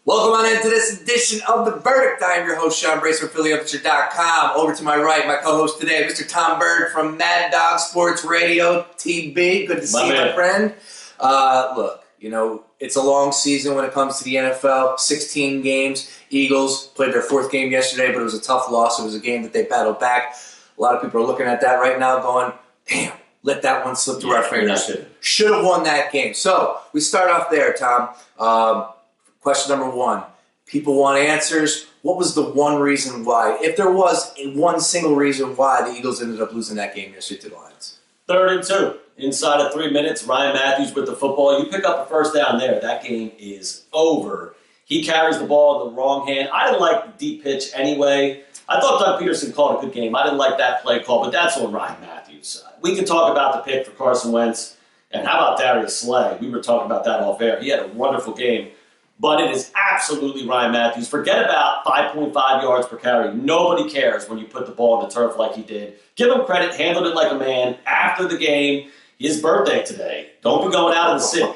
Welcome on into this edition of The Verdict. I am your host, Sean Brace from PhillyUpture.com. Over to my right, my co-host today, Mr. Tom Byrne from Mad Dog Sports Radio, TB. Good to see you, my friend. Look, it's a long season when it comes to the NFL. 16 games. Eagles played their fourth game yesterday, but it was a tough loss. It was a game that they battled back. A lot of people are looking at that right now going, damn, let that one slip through our fingers. Should have won that game. So we start off there, Tom. Question number one. People want answers. What was the one reason why, if there was one single reason why the Eagles ended up losing that game yesterday to the Lions? 3rd and 2. Inside of 3 minutes, Ryan Matthews with the football. You pick up a first down there, that game is over. He carries the ball in the wrong hand. I didn't like the deep pitch anyway. I thought Doug Peterson called a good game. I didn't like that play call, but that's on Ryan Matthews. We can talk about the pick for Carson Wentz. And how about Darius Slay? We were talking about that off air. He had a wonderful game. But it is absolutely Ryan Matthews. Forget about 5.5 yards per carry. Nobody cares when you put the ball in the turf like he did. Give him credit. Handled it like a man. After the game, his birthday today. Don't be going out of the city.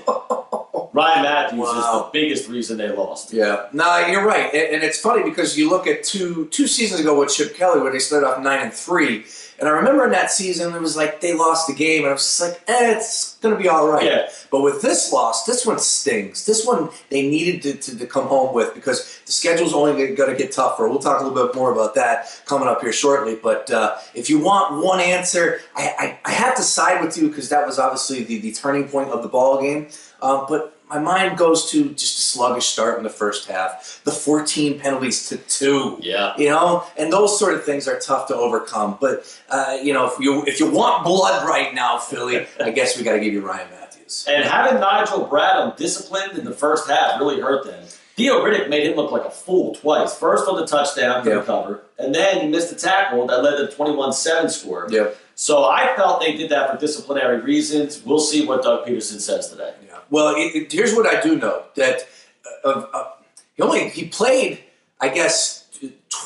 Ryan Matthews is the biggest reason they lost. Yeah. No, you're right. And it's funny because you look at two seasons ago with Chip Kelly where they started off 9-3. And I remember in that season, it was like they lost the game, and I was just like, it's going to be all right. Yeah. But with this loss, this one stings. This one they needed to come home with because the schedule's only going to get tougher. We'll talk a little bit more about that coming up here shortly. But if you want one answer, I have to side with you because that was obviously the turning point of the ball game. But my mind goes to just a sluggish start in the first half. The 14 penalties to 2. Yeah. And those sort of things are tough to overcome. But, if you want blood right now, Philly, I guess we got to give you Ryan Matthews. And having Nigel Bradham disciplined in the first half really hurt them. Theo Riddick made him look like a fool twice. First on the touchdown for the cover, and then he missed a tackle that led to the 21-7 score. Yep. So I felt they did that for disciplinary reasons. We'll see what Doug Peterson says today. Yeah. Well, here's what I do know, that he played, I guess,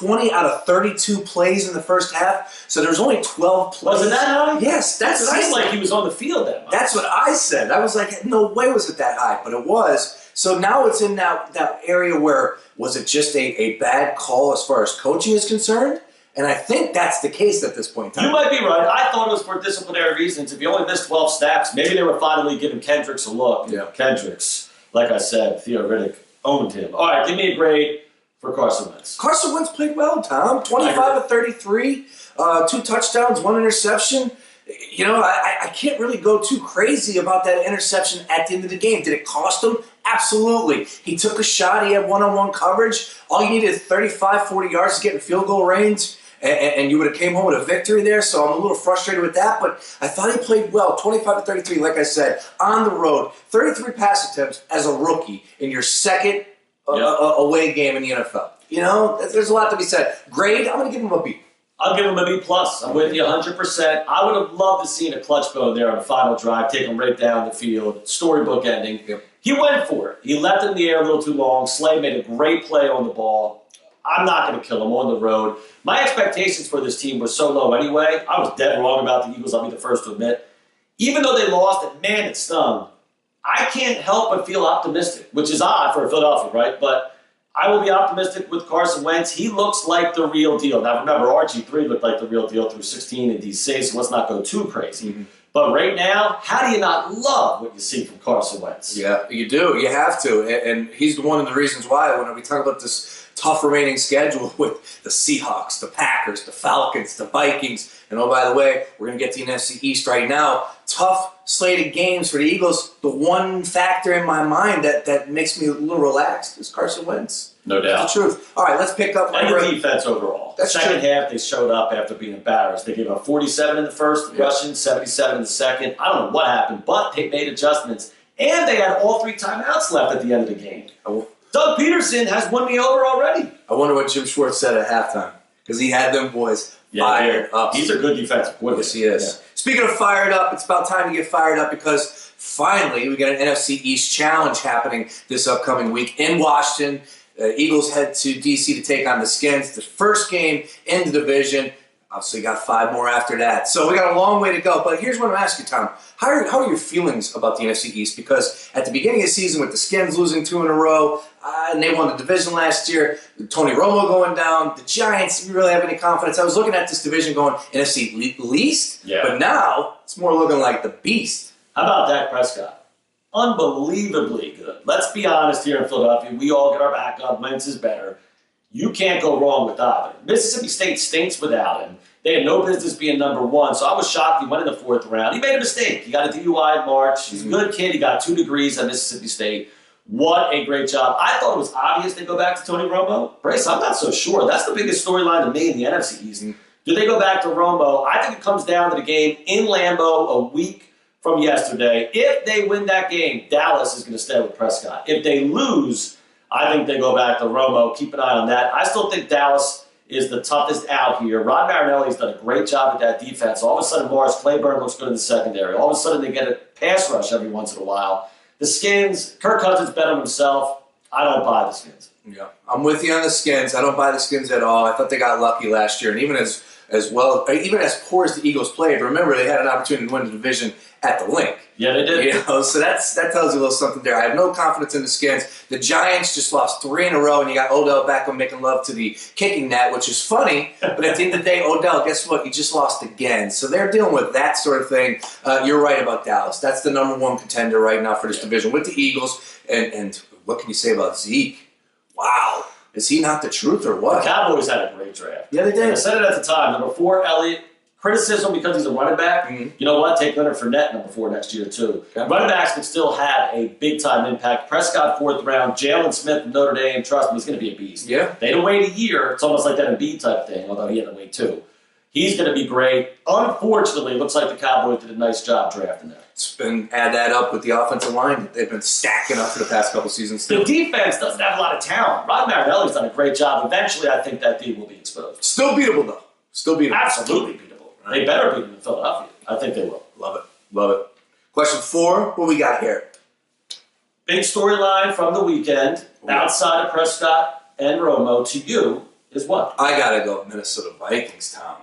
20 out of 32 plays in the first half, so there's only 12 plays. Wasn't that high? Yes, that's what I said. It seemed like he was on the field that much. That's what I said. I was like, no way was it that high, but it was. So now it's in that area where, was it just a bad call as far as coaching is concerned? And I think that's the case at this point in time. You might be right. I thought it was for disciplinary reasons. If you only missed 12 snaps, maybe they were finally giving Kendricks a look. Yeah. Kendricks, like I said, Theo Riddick owned him. All right, give me a grade for Carson Wentz. Carson Wentz played well, Tom. 25 of 33, 2 touchdowns, 1 interception. I can't really go too crazy about that interception at the end of the game. Did it cost him? Absolutely. He took a shot. He had one-on-one coverage. All you needed is 35, 40 yards to get in field goal range, and you would have came home with a victory there. So I'm a little frustrated with that, but I thought he played well. 25 to 33, like I said, on the road. 33 pass attempts as a rookie in your second away game in the NFL. There's a lot to be said. Grade, I'm going to give him a B. I'll give him a B+. I'm with you 100%. I would have loved to see a clutch go there on the final drive, take him right down the field, storybook ending. Yep. He went for it. He left it in the air a little too long. Slay made a great play on the ball. I'm not going to kill him on the road. My expectations for this team were so low anyway. I was dead wrong about the Eagles, I'll be the first to admit. Even though they lost, it stung. I can't help but feel optimistic, which is odd for Philadelphia, right? But I will be optimistic with Carson Wentz. He looks like the real deal. Now, remember, RG3 looked like the real deal through 16 in DC, so let's not go too crazy. Mm-hmm. But right now, how do you not love what you see from Carson Wentz? Yeah, you do. You have to. And he's one of the reasons why when we talk about this tough remaining schedule with the Seahawks, the Packers, the Falcons, the Vikings, and oh, by the way, we're going to get to the NFC East right now. Tough slated games for the Eagles. The one factor in my mind that makes me a little relaxed is Carson Wentz. No doubt. That's the truth. All right, let's pick up. And the defense overall. That's Second true. half, they showed up after being embarrassed. They gave up 47 in the first rushing, 77 in the second. I don't know what happened, but they made adjustments. And they had all 3 timeouts left at the end of the game. Doug Peterson has won me over already. I wonder what Jim Schwartz said at halftime because he had them boys fired up. He's a good defensive coordinator. Yes, he is. Yeah. Speaking of fired up, it's about time to get fired up because finally we got an NFC East challenge happening this upcoming week in Washington. Eagles head to D.C. to take on the Skins. The first game in the division. Obviously, got 5 more after that. So we got a long way to go. But here's what I'm asking you, Tom. How are your feelings about the NFC East? Because at the beginning of the season, with the Skins losing 2 in a row, and they won the division last year, Tony Romo going down, the Giants, do you really have any confidence? I was looking at this division going NFC East, but now it's more looking like the Beast. How about Dak Prescott? Unbelievably good. Let's be honest here in Philadelphia. We all get our back up. Wentz is better. You can't go wrong with either. Mississippi State stinks without him. They had no business being number 1, so I was shocked he went in the 4th round. He made a mistake. He got a DUI in March. He's a good kid. He got 2 degrees at Mississippi State. What a great job. I thought it was obvious they go back to Tony Romo. Brace, I'm not so sure. That's the biggest storyline to me in the NFC East. Do they go back to Romo? I think it comes down to the game in Lambeau a week from yesterday. If they win that game, Dallas is going to stay with Prescott. If they lose, I think they go back to Romo. Keep an eye on that. I still think Dallas is the toughest out here. Rod Marinelli's done a great job at that defense. All of a sudden, Morris Claiborne looks good in the secondary. All of a sudden, they get a pass rush every once in a while. The Skins, Kirk Cousins bet on himself. I don't buy the Skins. Yeah, I'm with you on the Skins. I don't buy the Skins at all. I thought they got lucky last year, and even as poor as the Eagles played, remember they had an opportunity to win the division at the Link. Yeah, they did. So that tells you a little something there. I have no confidence in the Skins. The Giants just lost 3 in a row, and you got Odell Beckham making love to the kicking net, which is funny. But at the end of the day, Odell, guess what? He just lost again. So they're dealing with that sort of thing. You're right about Dallas. That's the number 1 contender right now for this division with the Eagles. And what can you say about Zeke? Wow. Is he not the truth or what? The Cowboys had a great draft. Yeah, they did. And I said it at the time. Number 4, Elliott. Criticism because he's a running back. You know what? Take Leonard Fournette number 4 next year, too. Okay. Running backs can still have a big-time impact. Prescott, 4th round. Jalen Smith from Notre Dame. Trust me, he's going to be a beast. Yeah. They didn't wait a year. It's almost like that Embiid type thing, although he had to wait 2. He's going to be great. Unfortunately, it looks like the Cowboys did a nice job drafting that. Add that up with the offensive line that they've been stacking up for the past couple seasons. The defense doesn't have a lot of talent. Rod Marinelli's done a great job. Eventually, I think that D will be exposed. Still beatable, though. Still beatable. Absolutely beatable. They better beat them in Philadelphia. I think they will. Love it. Love it. Question 4, what we got here? Big storyline from the weekend, outside of Prescott and Romo, to you, is what? I got to go Minnesota Vikings, Tom.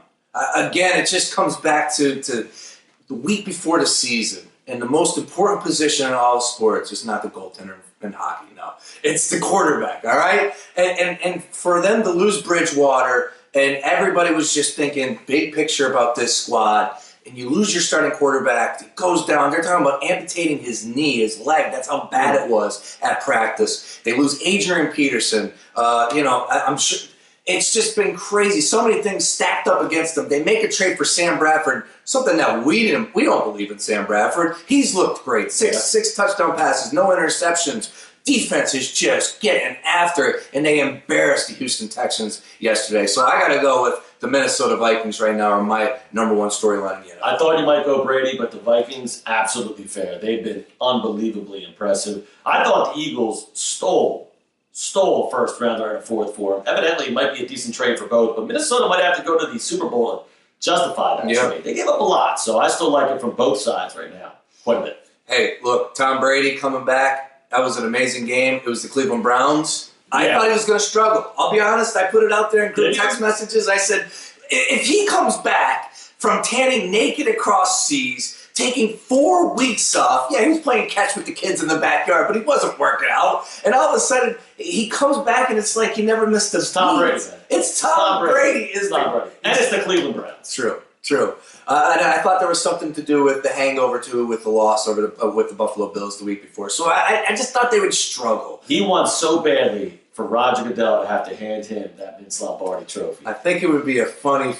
Again, it just comes back to the week before the season, and the most important position in all sports is not the goaltender in hockey, no. It's the quarterback, all right? And for them to lose Bridgewater, and everybody was just thinking big picture about this squad, and you lose your starting quarterback, it goes down. They're talking about amputating his knee, his leg. That's how bad it was at practice. They lose Adrian Peterson. I'm sure it's just been crazy. So many things stacked up against them. They make a trade for Sam Bradford, something that we don't believe in Sam Bradford. He's looked great. Six touchdown passes, no interceptions. Defense is just getting after it, and they embarrassed the Houston Texans yesterday. So I got to go with the Minnesota Vikings right now are my number 1 storyline in the NFL. I thought you might go Brady, but the Vikings, absolutely fair. They've been unbelievably impressive. I thought the Eagles stole a first rounder and a 4th for him. Evidently, it might be a decent trade for both, but Minnesota might have to go to the Super Bowl and justify that trade. They gave up a lot, so I still like it from both sides right now. Quite a bit. Hey, look, Tom Brady coming back. That was an amazing game. It was the Cleveland Browns. I thought he was going to struggle. I'll be honest. I put it out there in group text messages. I said, if he comes back from tanning naked across seas, taking 4 weeks off, he was playing catch with the kids in the backyard, but he wasn't working out. And all of a sudden, he comes back, and it's like he never missed a beat. It's Tom Brady. It's Tom Brady. And it's the Cleveland Browns. True. And I thought there was something to do with the hangover, too, with the loss with the Buffalo Bills the week before. So I just thought they would struggle. He wants so badly for Roger Goodell to have to hand him that Vince Lombardi trophy. I think it would be a funny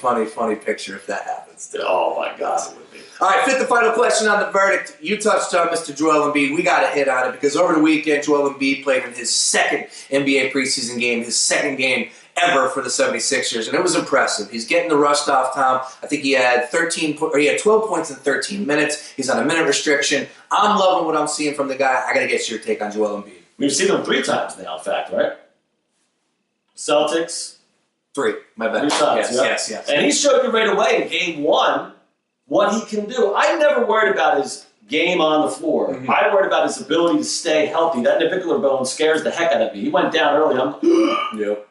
picture if that happens. Oh, my God, it would be. All right, 5th and final question on the verdict. You touched on Mr. Joel Embiid. We got to hit on it because over the weekend, Joel Embiid played in his 2nd NBA preseason game, his 2nd game ever for the 76ers, and it was impressive. He's getting the rust off, Tom. I think he had 12 points in 13 minutes. He's on a minute restriction. I'm loving what I'm seeing from the guy. I got to get your take on Joel Embiid. We've seen him 3 times now, in fact, right? Celtics. 3, my bad. 3 times, yes. And he showed you right away in game 1 what he can do. I never worried about his game on the floor. I worried about his ability to stay healthy. That navicular bone scares the heck out of me. He went down early.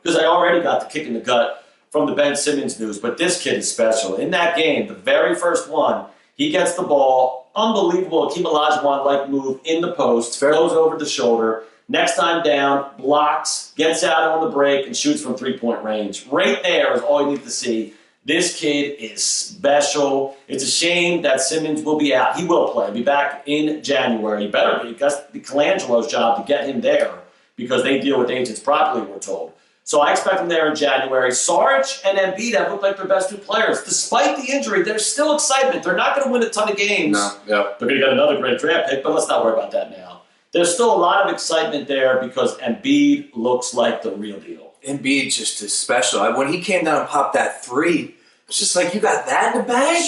Because I already got the kick in the gut from the Ben Simmons news, but this kid is special. In that game, the very first one, he gets the ball, unbelievable Akeem Olajuwon-like move in the post, goes over the shoulder, next time down, blocks, gets out on the break, and shoots from three-point range. Right there is all you need to see. This kid is special. It's a shame that Simmons will be out. He will play. He'll be back in January. He better be. That's Colangelo's job to get him there because they deal with agents properly, we're told. So I expect him there in January. Sarge and Embiid have looked like their best two players. Despite the injury, there's still excitement. They're not going to win a ton of games. No, yeah. They're going to get another great draft pick, but let's not worry about that now. There's still a lot of excitement there because Embiid looks like the real deal. Embiid just is special. When he came down and popped that three, it's just like, you got that in the bag?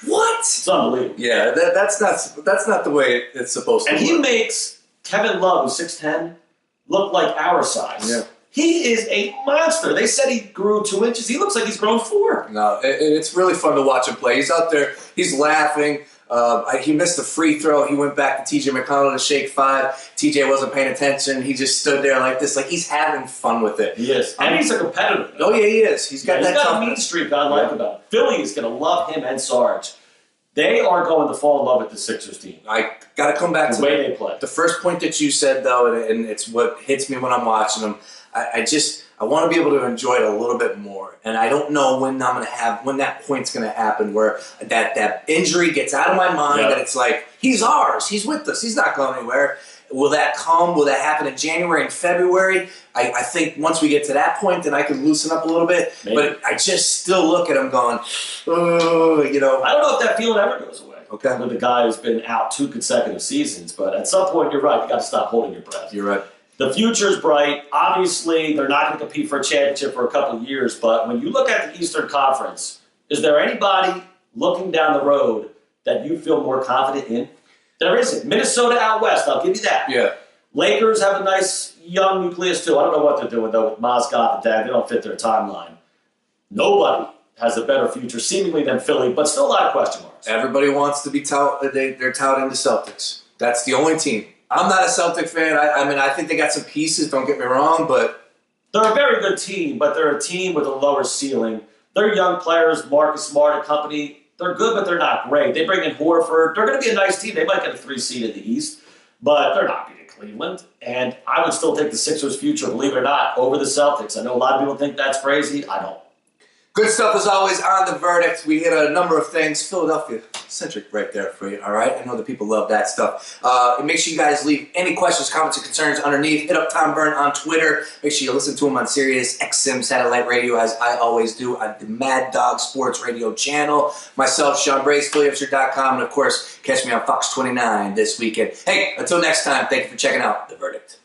What? It's unbelievable. Yeah, that's not the way it's supposed to work. And he makes Kevin Love, who's 6'10", look like our size. Yeah. He is a monster. They said he grew 2 inches. He looks like he's grown 4. No, it's really fun to watch him play. He's out there. He's laughing. He missed a free throw. He went back to T.J. McConnell to shake 5. T.J. wasn't paying attention. He just stood there like this. Like, he's having fun with it. He is. And he's a competitor. Oh, yeah, he is. He's got a mean streak I like about him. Philly is going to love him and Sarge. They are going to fall in love with the Sixers team. I got to come back to the way they play. The first point that you said, though, and it's what hits me when I'm watching them, I want to be able to enjoy it a little bit more, and I don't know when that point's going to happen where that injury gets out of my mind. That it's like, he's ours, he's with us, he's not going anywhere. Will that come? Will that happen in January and February? I think once we get to that point, then I can loosen up a little bit. Maybe. But I just still look at him going, oh, I don't know if that feeling ever goes away. Okay. With the guy who's been out 2 consecutive seasons, but at some point, you're right. You got to stop holding your breath. You're right. The future's bright. Obviously, they're not going to compete for a championship for a couple of years, but when you look at the Eastern Conference, is there anybody looking down the road that you feel more confident in? There isn't. Minnesota out west, I'll give you that. Yeah. Lakers have a nice young nucleus, too. I don't know what they're doing, though, with Mozgov and Dag. They don't fit their timeline. Nobody has a better future, seemingly, than Philly, but still a lot of question marks. Everybody wants to be they're touting the Celtics. That's the only team. I'm not a Celtic fan. I mean, I think they got some pieces, don't get me wrong, but they're a very good team, but they're a team with a lower ceiling. They're young players, Marcus Smart and company. They're good, but they're not great. They bring in Horford. They're going to be a nice team. They might get a 3 seed in the East, but they're not beating Cleveland. And I would still take the Sixers' future, believe it or not, over the Celtics. I know a lot of people think that's crazy. I don't. Good stuff as always on The Verdict. We hit a number of things. Philadelphia-centric right there for you, all right? I know that people love that stuff. Make sure you guys leave any questions, comments, or concerns underneath. Hit up Tom Byrne on Twitter. Make sure you listen to him on Sirius XM Satellite Radio, as I always do, on the Mad Dog Sports Radio channel. Myself, Sean Brace, PhillyHipster.com, and, of course, catch me on Fox 29 this weekend. Hey, until next time, thank you for checking out The Verdict.